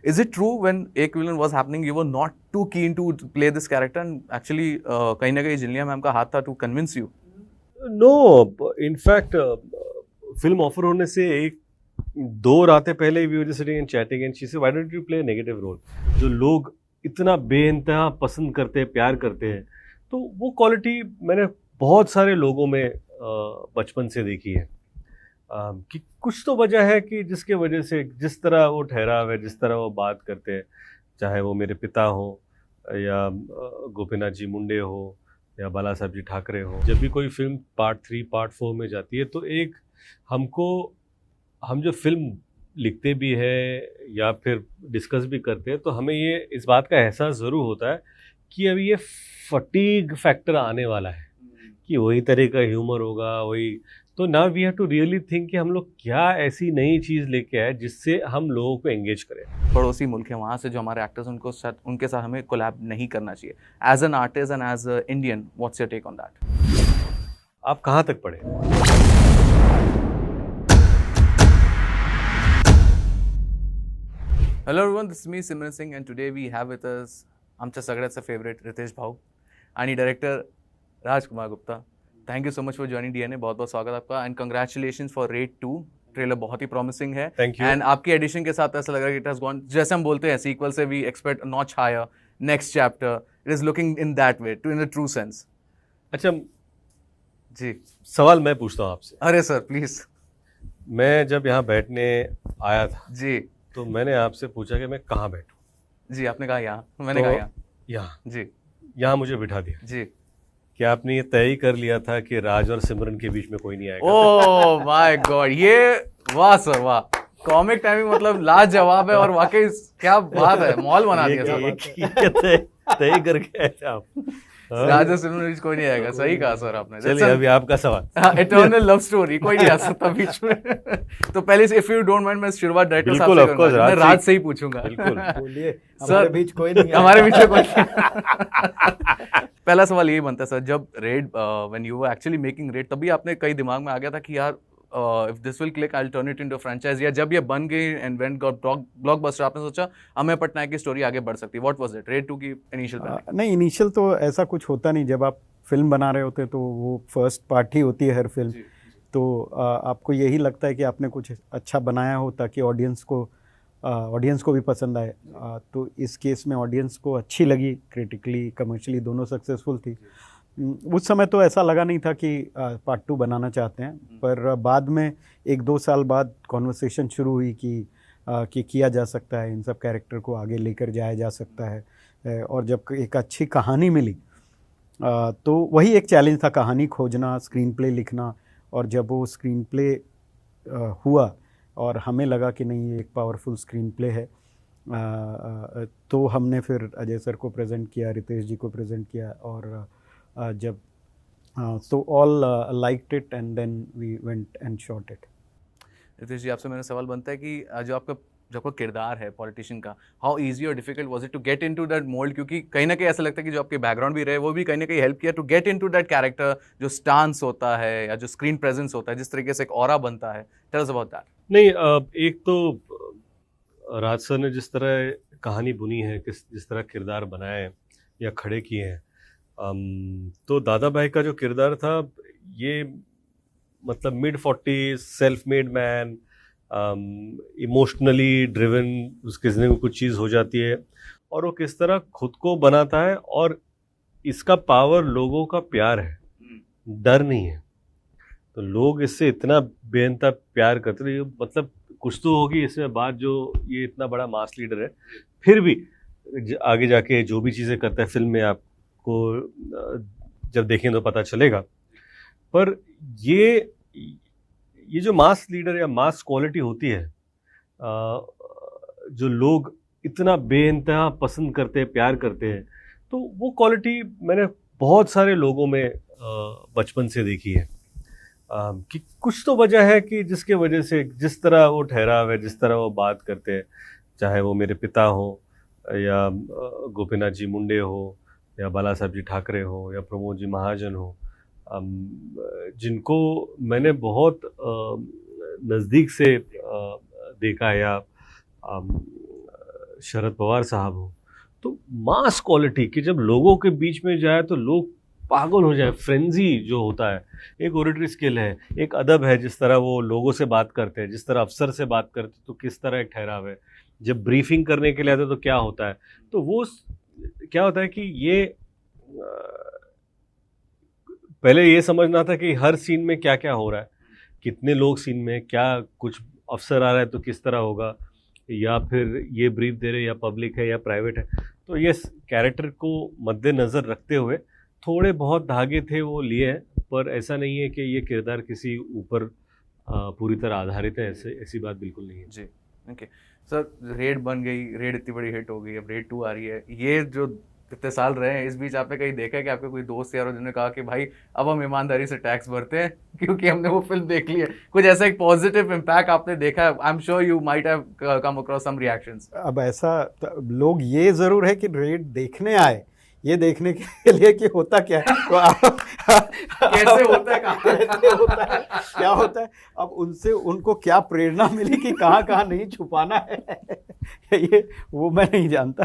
Is it true when एक villain was happening, you were not too keen to play this character, and actually कहीं ना कहीं जिलिया ma'am का हाथ था to convince you? No, in fact film offer होने से एक दो रातें पहले we were sitting and chatting and she said why don't you play negative role, जो लोग इतना बेइंतहा पसंद करते हैं, प्यार करते हैं। तो वो क्वालिटी मैंने बहुत सारे लोगों में बचपन से देखी है कि कुछ तो वजह है कि जिसके वजह से जिस तरह वो ठहराव है, जिस तरह वो बात करते हैं, चाहे वो मेरे पिता हो या गोपीनाथ जी मुंडे हो या बाला साहब जी ठाकरे हो। जब भी कोई फिल्म पार्ट 3 पार्ट 4 में जाती है तो एक हम जो फिल्म लिखते भी है या फिर डिस्कस भी करते हैं तो हमें ये इस बात का एहसास ज़रूर होता है कि अभी ये फटीग फैक्टर आने वाला है, कि वही तरह का ह्यूमर होगा, वही। तो now we have to really think कि हम लोग क्या ऐसी नई चीज़ लेके आए जिससे हम लोगों को एंगेज करें। पड़ोसी मुल्क है, वहाँ से जो हमारे एक्टर्स उनके साथ हमें कोलैब नहीं करना चाहिए। As an artist and as a Indian, what's your take on that? आप कहाँ तक पढ़े? Hello everyone, this is me Simran Singh, and today we have with us आमच्या सगळ्याचा फेवरेट रितेश भाऊ आणि director Rajkumar Gupta. Thank you so much for joining DNA. बहुत बहुत स्वागत आपका and congratulations for red 2। Trailer बहुत ही प्रॉमिसिंग है। Thank you. एंड आपकी एडिशन के साथ ऐसा लग रहा है कि इट हैज गॉन, जैसे हम बोलते हैं सीक्वल से we expect notch higher, next chapter, it is looking in that way, too in a true sense. अच्छा जी, सवाल मैं पूछता हूँ आपसे। अरे सर प्लीज। मैं जब यहाँ बैठने आया था जी तो मैंने आपसे पूछा कि मैं कहाँ बैठूँ। जी, आपने कहा यहाँ, मैंने कहा यहाँ। यहाँ जी यहाँ मुझे बिठा दिया। जी। क्या आपने ये तय ही कर लिया था कि राज और सिमरन के बीच में कोई नहीं आएगा? ओह माय गॉड, ये वाह सर वाह, कॉमिक टाइमिंग मतलब लाजवाब है। और वाकई क्या बात है, मॉल बना दिया सर। तय करके आए थे आप। राजा सिमरन बीच कोई नहीं आएगा, सही कहा सर आपने। चलिए अभी आपका सवाल। इटर्नल लव स्टोरी, कोई नहीं आ सकता बीच में। तो पहले से इफ यू डोंट माइंड मैं शुरुआत डायरेक्टर साहब से करूंगा, मैं राज से ही पूछूंगा। बिल्कुल बोलिए, सर हमारे बीच कोई नहीं है। हमारे बीच में कोई नहीं। पहला सवाल यही बनता है सर, जब red when you were actually making red, तभी आपने कई दिमाग में आ गया था कि यार if this will click I will turn it into franchise, या जब ये बन गई एंड व्हेन गॉट ब्लॉकबस्टर आपने सोचा अमेय पटनायक की स्टोरी आगे बढ़ सकती है? व्हाट वाज इट रेड 2 की इनिशियल प्लान? नहीं, इनिशियल तो ऐसा कुछ होता नहीं। जब आप फिल्म बना रहे होते तो वो फर्स्ट पार्ट ही होती है हर फिल्म। तो आपको यही लगता है कि आपने कुछ अच्छा बनाया हो ताकि ऑडियंस को भी पसंद आए। तो इस केस में ऑडियंस को अच्छी लगी, क्रिटिकली कमर्शियली दोनों सक्सेसफुल थी। उस समय तो ऐसा लगा नहीं था कि पार्ट 2 बनाना चाहते हैं, पर बाद में 1-2 साल बाद कॉन्वर्सेशन शुरू हुई कि किया जा सकता है, इन सब कैरेक्टर को आगे लेकर जाया जा सकता है। और जब एक अच्छी कहानी मिली तो वही एक चैलेंज था, कहानी खोजना, स्क्रीन प्ले लिखना। और जब वो स्क्रीन प्ले हुआ और हमें लगा कि नहीं ये एक पावरफुल स्क्रीन प्ले है, तो हमने फिर अजय सर को प्रेजेंट किया, रितेश जी को प्रेजेंट किया। और जब so all liked it and then we went and shot it. Ritesh जी, आपसे मेरा सवाल बनता है कि जो आपका किरदार है पॉलिटिशियन का, हाउ इजी और difficult was it to get into that mould? क्योंकि कहीं ना कहीं ऐसा लगता है कि जो आपके बैकग्राउंड भी रहे वो भी कहीं ना कहीं हेल्प किया to get into that character, जो स्टांस होता है या जो स्क्रीन प्रेजेंस होता है, जिस तरीके से एक ऑरा बनता है। Tell us about that. नहीं, एक तो राज सर ने जिस तरह कहानी बुनी है, जिस तरह किरदार बनाए या खड़े किए हैं, तो दादा भाई का जो किरदार था ये मतलब mid-40s self made man, emotionally driven, उसके ज़िंदगी में कुछ चीज़ हो जाती है और वो किस तरह खुद को बनाता है। और इसका पावर लोगों का प्यार है, डर नहीं है। तो लोग इससे इतना बेइंतहा प्यार करते हैं, मतलब कुछ तो होगी इसमें बात, जो ये इतना बड़ा मास लीडर है फिर भी आगे जाके जो भी चीज़ें करता है फिल्म में आपको जब देखें तो पता चलेगा। पर ये जो मास लीडर या मास क्वालिटी होती है, जो लोग इतना बेइंतहा पसंद करते हैं, प्यार करते हैं, तो वो क्वालिटी मैंने बहुत सारे लोगों में बचपन से देखी है कि कुछ तो वजह है कि जिसके वजह से जिस तरह वो ठहराव है, जिस तरह वो बात करते हैं, चाहे वो मेरे पिता हो या गोपीनाथ जी मुंडे हो या बाला साहब जी ठाकरे हो या प्रमोद जी महाजन हो, जिनको मैंने बहुत नज़दीक से देखा या शरद पवार साहब हो, तो मास क्वालिटी कि जब लोगों के बीच में जाए तो लोग पागल हो जाए, फ्रेंजी जो होता है, एक ओरेटरी स्किल है, एक अदब है, जिस तरह वो लोगों से बात करते हैं, जिस तरह अफसर से बात करते तो किस तरह एक ठहराव है, जब ब्रीफिंग करने के लिए आते तो क्या होता है, तो वो क्या होता है कि ये पहले ये समझना था कि हर सीन में क्या क्या हो रहा है, कितने लोग सीन में, क्या कुछ अफसर आ रहा है तो किस तरह होगा, या फिर ये ब्रीफ दे रहे या पब्लिक है या प्राइवेट है, तो ये कैरेक्टर को मद्देनज़र रखते हुए थोड़े बहुत धागे थे वो लिए हैं, पर ऐसा नहीं है कि ये किरदार किसी ऊपर पूरी तरह आधारित है, ऐसी बात बिल्कुल नहीं है जी। ओके सर, रेड बन गई, रेड इतनी बड़ी हिट हो गई, अब रेड 2 आ रही है, ये जो कितने साल रहे हैं इस बीच आपने कहीं देखा है कि आपके कोई दोस्त यार जिन्होंने कहा कि भाई अब हम ईमानदारी से टैक्स भरते हैं क्योंकि हमने वो फिल्म देख ली है, कुछ ऐसा एक पॉजिटिव इम्पैक्ट आपने देखा है? I am sure you might have come across some reactions. अब ऐसा लोग ये ज़रूर है कि रेड देखने आए, ये देखने के लिए कि होता क्या है, तो कैसे होता है, कैसे होता है, क्या होता है, अब उनसे उनको क्या प्रेरणा मिली कि कहाँ कहाँ नहीं छुपाना है ये वो मैं नहीं जानता।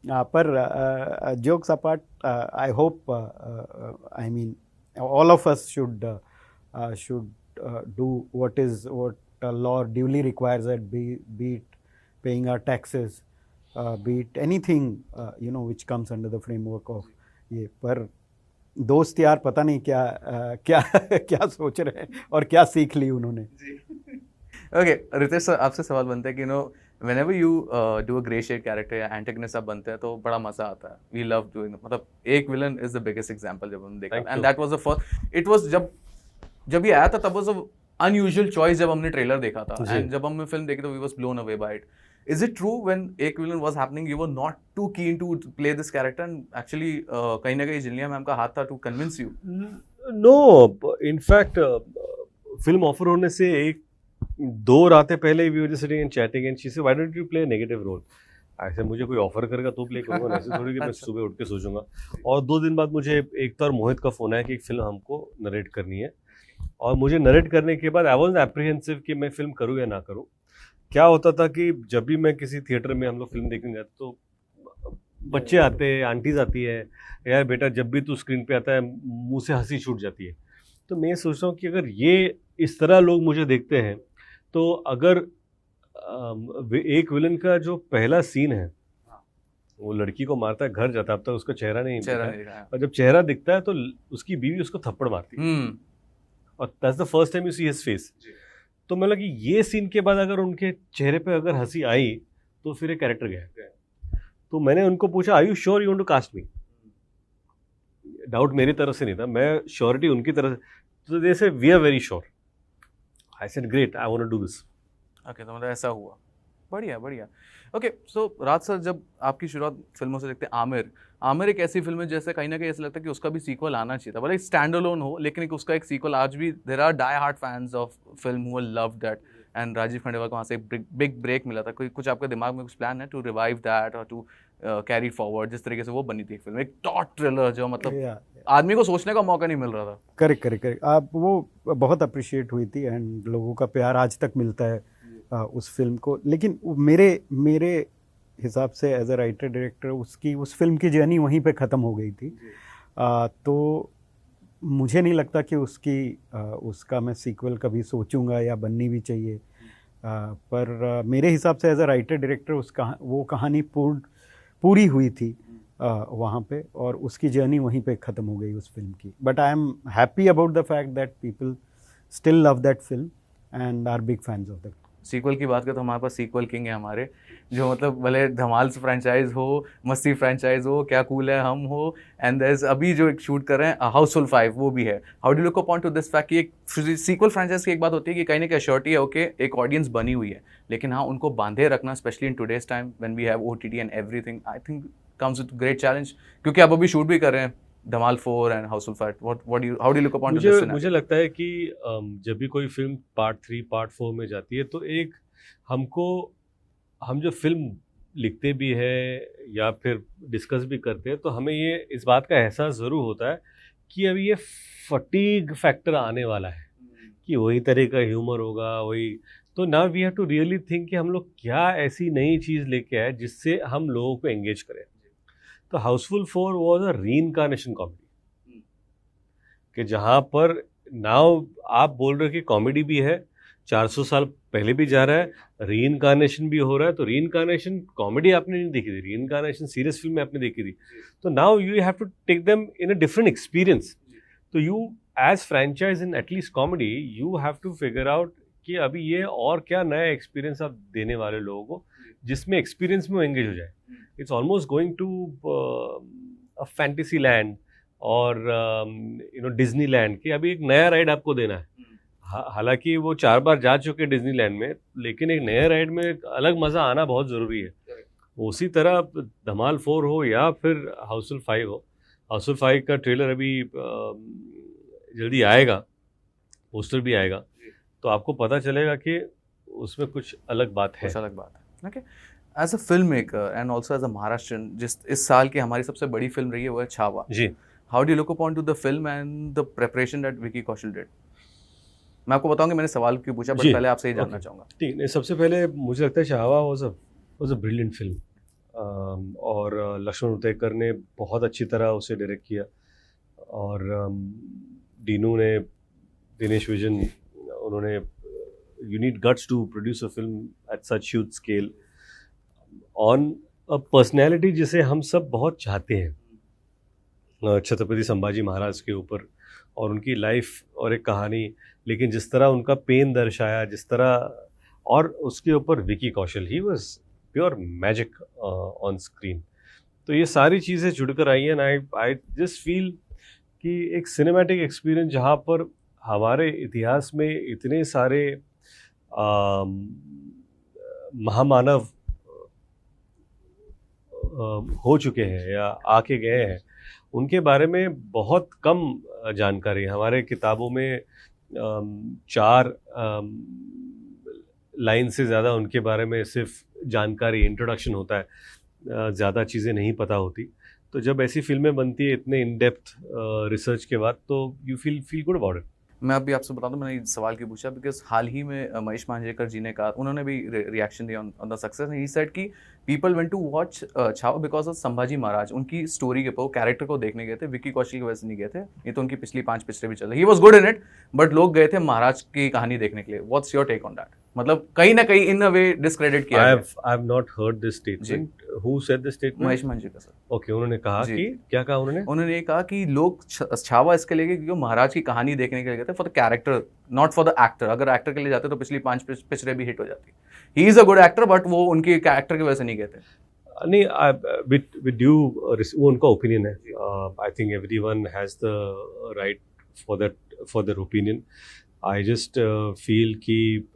पर jokes apart, I hope, I mean all of us should do what law duly requires, that be it paying our taxes, be it anything which comes under the framework of ये। पर दोस्त यार पता नहीं क्या क्या सोच रहे हैं और क्या सीख ली उन्होंने। ओके रितेश सर, आपसे सवाल बनता है कि whenever you do a grey shade character या antagonist आप बनते हैं तो बड़ा मजा आता है, we love doing it। मतलब एक villain is the biggest example जब हमने देखा, and that was the first, it was जब ये आया था तब was a unusual choice जब हमने ट्रेलर देखा था, and जब हमने फिल्म देखी तो we was blown away by it। Is it true when एक villain was happening you were not too keen to play this character and actually कहीं ना कहीं जिलिया मैम का हाथ था to convince you? No, in fact film offer होने से 2 रातें पहले we were just sitting and chatting and she said why don't you play negative role. ऐसे मुझे कोई ऑफर करेगा तो प्ले करूंगा, ऐसे थोड़ी कि मैं सुबह उठ के सोचूंगा। और 2 दिन बाद मुझे एक तो मोहित का फ़ोन आया कि एक फ़िल्म हमको नरेट करनी है, और मुझे नरेट करने के बाद आई वाज एप्रीहेंसिव कि मैं फ़िल्म करूँ या ना करूँ। क्या होता था कि जब भी मैं किसी थिएटर में हम लोग फिल्म देखने जाते तो बच्चे आते हैं, आंटीज आती है, यार बेटा जब भी तू स्क्रीन पे आता है मुंह से हंसी छूट जाती है। तो मैं सोच रहा हूँ कि अगर ये इस तरह लोग मुझे देखते हैं तो अगर एक विलन का जो पहला सीन है वो लड़की को मारता है, घर जाता है, अब तक उसका चेहरा नहीं दिखा है, और जब चेहरा दिखता है तो उसकी बीवी उसको थप्पड़ मारती है, और that's the first time you see his face. तो मतलब कि ये सीन के बाद अगर उनके चेहरे पे अगर हंसी आई तो फिर एक कैरेक्टर गया। तो मैंने उनको पूछा are you sure you want to cast me? Doubt मेरी तरफ से नहीं था, मैं श्योरिटी उनकी तरफ से। तो they said we are very sure. I said great, I want to do this. Okay, तो मतलब ऐसा हुआ, बढ़िया बढ़िया। ओके सो राज सर, जब आपकी शुरुआत फिल्मों से देखते हैं, आमिर एक ऐसी फिल्म है जैसे कहीं ना कहीं ऐसा लगता है कि उसका भी सीक्वल आना चाहिए था, भले स्टैंड अलोन हो लेकिन उसका एक सीक्वल आज भी there are die hard fans of film who love that, and Rajeev Khandelwal को वहाँ से एक बिग ब्रेक मिला था। कोई कुछ आपके दिमाग में कुछ प्लान है टू रिवाइव दैट और टू कैरी फॉरवर्ड जिस तरीके से वो बनी थी एक फिल्म, एक टॉट थ्रिलर जो मतलब आदमी को सोचने का मौका नहीं मिल रहा था? करेक्ट आप वो बहुत अप्रिशिएट हुई थी एंड लोगों का प्यार आज तक मिलता है उस फिल्म को। लेकिन मेरे हिसाब से एज अ राइटर डायरेक्टर उस फिल्म की जर्नी वहीं पे ख़त्म हो गई थी। तो मुझे नहीं लगता कि उसका मैं सीक्वल कभी सोचूंगा या बननी भी चाहिए। पर मेरे हिसाब से एज अ राइटर डायरेक्टर वो कहानी पूरी हुई थी वहाँ पे, और उसकी जर्नी वहीं पे ख़त्म हो गई उस फिल्म की। But I am happy about the fact that people still love that film and are big fans of that. Sequel की बात करें तो हमारे पास सीक्वल किंग है हमारे, जो मतलब भले धमाल फ्रेंचाइज हो, मस्ती फ्रेंचाइज हो, क्या कूल है हम हो, एंड देयर अभी जो एक शूट कर रहे हैं हाउसफुल 5 वो भी है। How do look upon to this fact कि एक सीक्वल फ्रेंचाइज की एक बात होती है कि कहीं ना कहीं श्योरिटी है, ओके एक ऑडियंस बनी हुई है, लेकिन हाँ उनको बांधे रखना specially in today's time when we have OTT and everything, I think comes with great challenge, क्योंकि आप अभी शूट भी कर रहे हैं Dhamaal 4 and Housefull 5। How do look upon to this? मुझे लगता है कि जब भी कोई फिल्म पार्ट 3 पार्ट 4 में जाती है तो एक हम जो फिल्म लिखते भी है या फिर डिस्कस भी करते हैं तो हमें ये इस बात का एहसास ज़रूर होता है कि अभी ये फटीग फैक्टर आने वाला है, कि वही तरह का ह्यूमर होगा, वही तो now we have to really think कि हम लोग क्या ऐसी नई चीज़ लेके आए जिससे हम लोगों को एंगेज करें। तो Housefull 4 was a reincarnation comedy, कि जहाँ पर नाउ आप बोल रहे हो कि कॉमेडी भी है, 400 साल पहले भी जा रहा है, रीइंकार्नेशन भी हो रहा है। तो रीइंकार्नेशन कॉमेडी आपने नहीं देखी थी, रीइंकार्नेशन सीरियस फिल्म आपने देखी थी। तो now you have to take them in a different experience. तो you as franchise in at least comedy you have to figure out कि अभी ये और क्या नया एक्सपीरियंस आप देने वाले लोगों को जिसमें एक्सपीरियंस में वो एंगेज हो जाए। It's almost going to a fantasy land और डिज्नी लैंड, कि अभी एक नया राइड आपको देना है। हालांकि वो 4 बार जा चुके डिज्नीलैंड में, लेकिन एक नए राइड में एक अलग मज़ा आना बहुत ज़रूरी है। उसी तरह धमाल 4 हो या फिर हाउसफुल 5 हो। हाउसफुल 5 का ट्रेलर अभी जल्दी आएगा, पोस्टर भी आएगा, तो आपको पता चलेगा कि उसमें कुछ अलग बात है। कुछ अलग बात है। Okay, as a film maker and also as a Maharashtrian, जिस इस साल की हमारी सबसे बड़ी फिल्म रही है वो है छावा। जी, how do you look upon to the film and the preparation that Vicky Kaushal did? मैं आपको बताऊंगा मैंने सवाल क्यों पूछा, बट जी, पहले आपसे ये जानना okay. चाहूँगा। ठीक है, सबसे पहले मुझे लगता है Chhaava was a brilliant film, और लक्ष्मण उतेकर ने बहुत अच्छी तरह उसे डायरेक्ट किया, और दीनू ने, दिनेश विजन, उन्होंने, you need guts to produce a film at such huge scale on a personality जिसे हम सब बहुत चाहते हैं, छत्रपति संभाजी महाराज के ऊपर और उनकी लाइफ और एक कहानी। लेकिन जिस तरह उनका पेन दर्शाया, जिस तरह, और उसके ऊपर Vicky Kaushal, he was pure magic on screen. तो ये सारी चीज़ें जुड़कर आई हैं। आई जस्ट फील कि एक सिनेमैटिक एक्सपीरियंस जहाँ पर हमारे इतिहास में इतने सारे महामानव हो चुके हैं या आके गए हैं, उनके बारे में बहुत कम जानकारी है। हमारे किताबों में 4 लाइन से ज़्यादा उनके बारे में सिर्फ जानकारी, इंट्रोडक्शन होता है, ज़्यादा चीज़ें नहीं पता होती। तो जब ऐसी फिल्में बनती है इतने इन डेप्थ रिसर्च के बाद, तो you feel good about it. मैं अभी आपसे बता दूं, मैंने ये सवाल क्यों पूछा, बिकॉज हाल ही में महेश मांजरेकर जी ने कहा, उन्होंने भी रिएक्शन दिया on the success, he said कि people went to watch Chhaava because of Sambhaji Maharaj, उनकी स्टोरी के ऊपर, कैरेक्टर को देखने गए थे, विकी कौशल की वजह से नहीं गए थे। ये तो उनकी पिछली 5 पिक्चरें भी चल रही, he was good in it, but लोग गए थे महाराज की कहानी देखने के लिए। What's your take on that? मतलब कहीं ना कहीं इन अ वे डिस्क्रेडिट किया I have not heard this statement. Who said this statement? Mahesh Manjrekar sir. Okay, उन्होंने कहा जी। कि क्या कहा उन्होंने? उन्होंने ये कहा कि लोग छावा इसके लिए क्योंकि वो महाराज की कहानी देखने के लिए गए थे, for the character, not for the actor. अगर एक्टर के लिए जाते तो पिछली 5 पिक्चरें भी हिट हो जाती। He is a good actor, but वो उनके कैरेक्टर की वजह से नहीं गए थे। नहीं, विद ड्यू, वो उनका ओपिनियन है। I think everyone has the right for their opinion. I just feel कि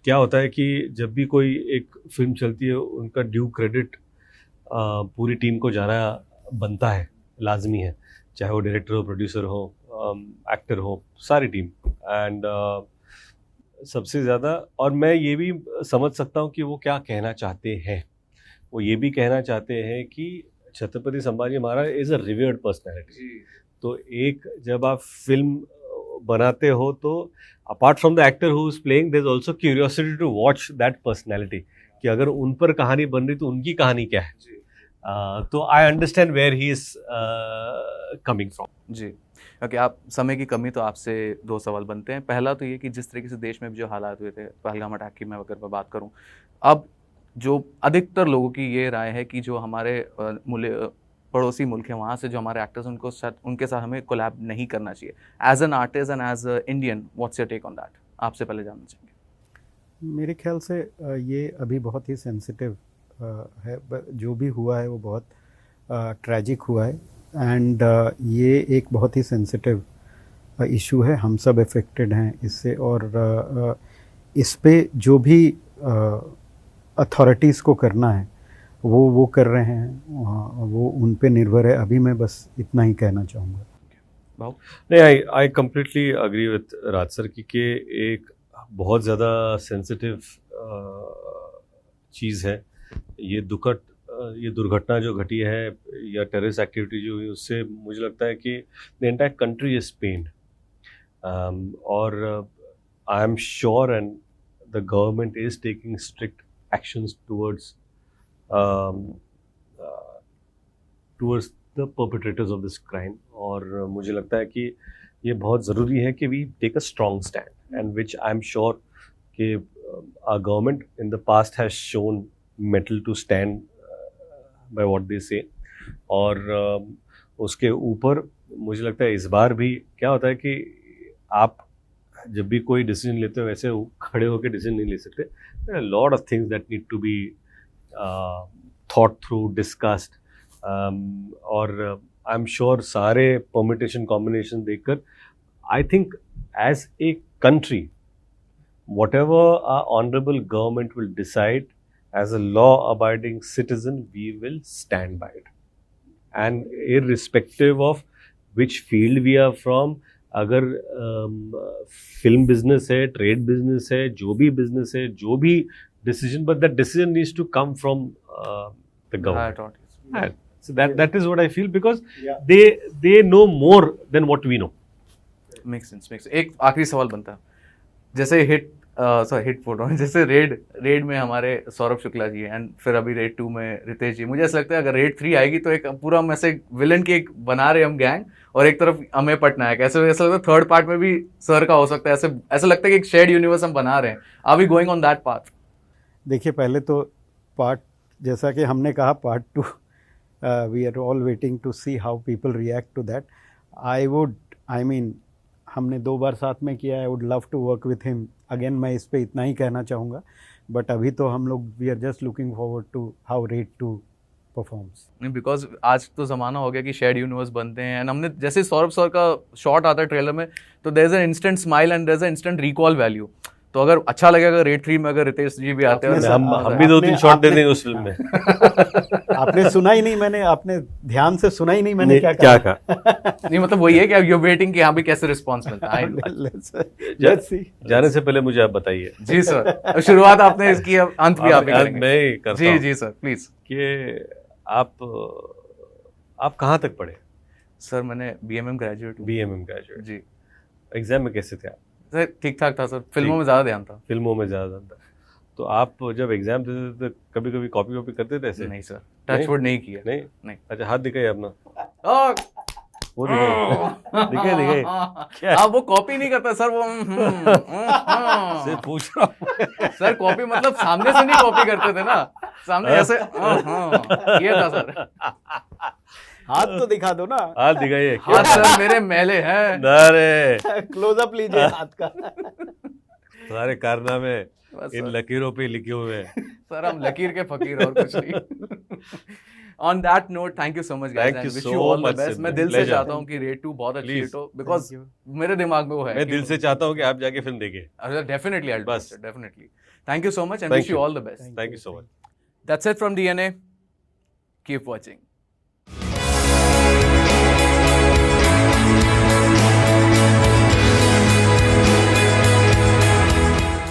क्या होता है कि जब भी कोई एक फिल्म चलती है, उनका ड्यू क्रेडिट पूरी टीम को जाना बनता है, लाजमी है, चाहे वो डायरेक्टर हो, प्रोड्यूसर हो, एक्टर हो, सारी टीम। एंड सबसे ज़्यादा, और मैं ये भी समझ सकता हूँ कि वो क्या कहना चाहते हैं। वो ये भी कहना चाहते हैं कि Chhatrapati Sambhaji Maharaj is a revered personality. तो एक जब आप फिल्म बनाते हो, तो apart from the actor who is playing, there is also curiosity to watch that personality, कि अगर उन पर कहानी बन रही तो उनकी कहानी क्या है। तो I understand where he is coming from. जी, ओके। आप समय की कमी, तो आपसे 2 सवाल बनते हैं। पहला तो ये कि जिस तरीके से देश में जो हालात हुए थे पहलगाम अटैक की, मैं अगर बात करूं, अब जो अधिकतर लोगों की ये राय है कि जो हमारे पड़ोसी मुल्क हैं, वहाँ से जो हमारे एक्टर्स, उनके साथ हमें कोलैब नहीं करना चाहिए। As an artist and as a Indian, what's your take on that? आपसे पहले जानना चाहेंगे। मेरे ख्याल से ये अभी बहुत ही सेंसिटिव है। जो भी हुआ है वो बहुत ट्रैजिक हुआ है, एंड ये एक बहुत ही सेंसिटिव इशू है। हम सब अफेक्टेड हैं इससे, और इस पे जो भी अथॉरिटीज़ को करना है वो कर रहे हैं, वो उन पे निर्भर है। अभी मैं बस इतना ही कहना चाहूँगा। नहीं, I completely agree with Raj sir कि एक बहुत ज़्यादा सेंसिटिव चीज़ है ये दुर्घटना जो घटी है, या टेररिस्ट एक्टिविटी जो हुई, उससे मुझे लगता है कि द एंटायर कंट्री इज पेन्ड। और I am sure, and the government is taking strict actions towards towards the perpetrators of this crime. और मुझे लगता है कि ये बहुत ज़रूरी है कि we take a strong stand, and which I am sure कि our government in the past has shown mettle to stand by what they say. और उसके ऊपर मुझे लगता है इस बार भी क्या होता है कि आप जब भी कोई डिसीजन लेते हो वैसे खड़े होकर डिसीजन नहीं ले सकते. Lot of things that need to be thought through, discussed. और आई एम श्योर सारे परमिटेशन कॉम्बिनेशन देखकर I think as a country whatever our honorable government will decide, as a law abiding citizen we will stand by it, and irrespective of which field we are from. अगर film business है, trade business है, जो भी business है, जो भी decision, but that decision needs to come from the government. And so that is what I feel, because they know more than what we know. Makes sense. एक आखिरी सवाल बनता है, जैसे हिट फोटो जैसे रेड में हमारे सौरभ शुक्ला जी एंड फिर अभी रेड 2 में रितेश जी. मुझे ऐसा लगता है अगर रेड 3 आएगी तो एक पूरा हम ऐसे विलन की एक बना रहे हम गैंग, और एक तरफ अमेय पटनायक, ऐसा लगता है थर्ड पार्ट में भी सर का हो सकता है. ऐसा लगता है कि एक शेयर्ड यूनिवर्स हम बना रहे हैं. Are we going on that path? देखिए, पहले तो पार्ट, जैसा कि हमने कहा, part 2 we are all waiting to see how people react to that. I mean हमने 2 बार साथ में किया है. I would love to work with him again. मैं इस पे इतना ही कहना चाहूँगा. बट अभी तो हम लोग we are just looking forward to how Raid 2 performs. Because आज तो ज़माना हो गया कि शेयर्ड यूनिवर्स बनते हैं. एंड हमने जैसे सौरभ सर का शॉट आता है ट्रेलर में, तो there is an instant smile and there is an instant recall value. तो अगर अच्छा लगेगा रेड 3 में अगर रितेश जी भी आते हैं, हम भी 2-3 शॉट दे देंगे उस फिल्म में. आपने सुना ही नहीं, मैंने आपने ध्यान से सुना ही नहीं मैंने क्या कहा. नहीं, मतलब वही है कि अब यू वेटिंग कि यहाँ भी कैसे रिस्पॉन्स मिलता है. जाने से पहले मुझे आप बताइए. जी सर, शुरुआत आपने इसकी, अब अंत भी आप ही करेंगे. मैं करता हूं. जी सर प्लीज. कि आप कहाँ तक पढ़े? सर मैंने BMM ग्रेजुएट. जी. एग्जाम में कैसे थे आप? सर ठीक ठाक था सर. फिल्मों में ज़्यादा ध्यान था. फिल्मों में ज़्यादा ध्यान था. तो आप जब एग्जाम देते थे तो कभी कॉपी करते थे ऐसे? नहीं सर, टचवुड नहीं किया. नहीं. अच्छा, हाथ दिखाइए अपना. वो दिखाइए. आप वो कॉपी नहीं करता सर, वो से पूछ रहा हूँ. सर कॉपी मतलब सामने से नहीं कॉपी करते थे ना, सामने ऐसे ये था सर. हाथ तो दिखा दो ना. हाथ दिखाइए. हाथ सर मेरे मैले हैं. अरे क्लोजअप लीजिए हाथ का. सारे कारनामे इन लकीरों पे लिखे हुए हैं. सर हम लकीर के फकीर और कुछ नहीं. On that note, thank you so much guys. Thank you wish so you all the much. best. मैं दिल से चाहता हूँ कि रेड 2 बहुत अच्छी हिट हो, because मेरे दिमाग में वो है. मैं दिल से चाहता हूँ कि आप जाके फिल्म देखिए. Definitely, I'll बस. Definitely. Thank you so much and wish you all the best. Thank you so much. That's it from DNA. Keep watching.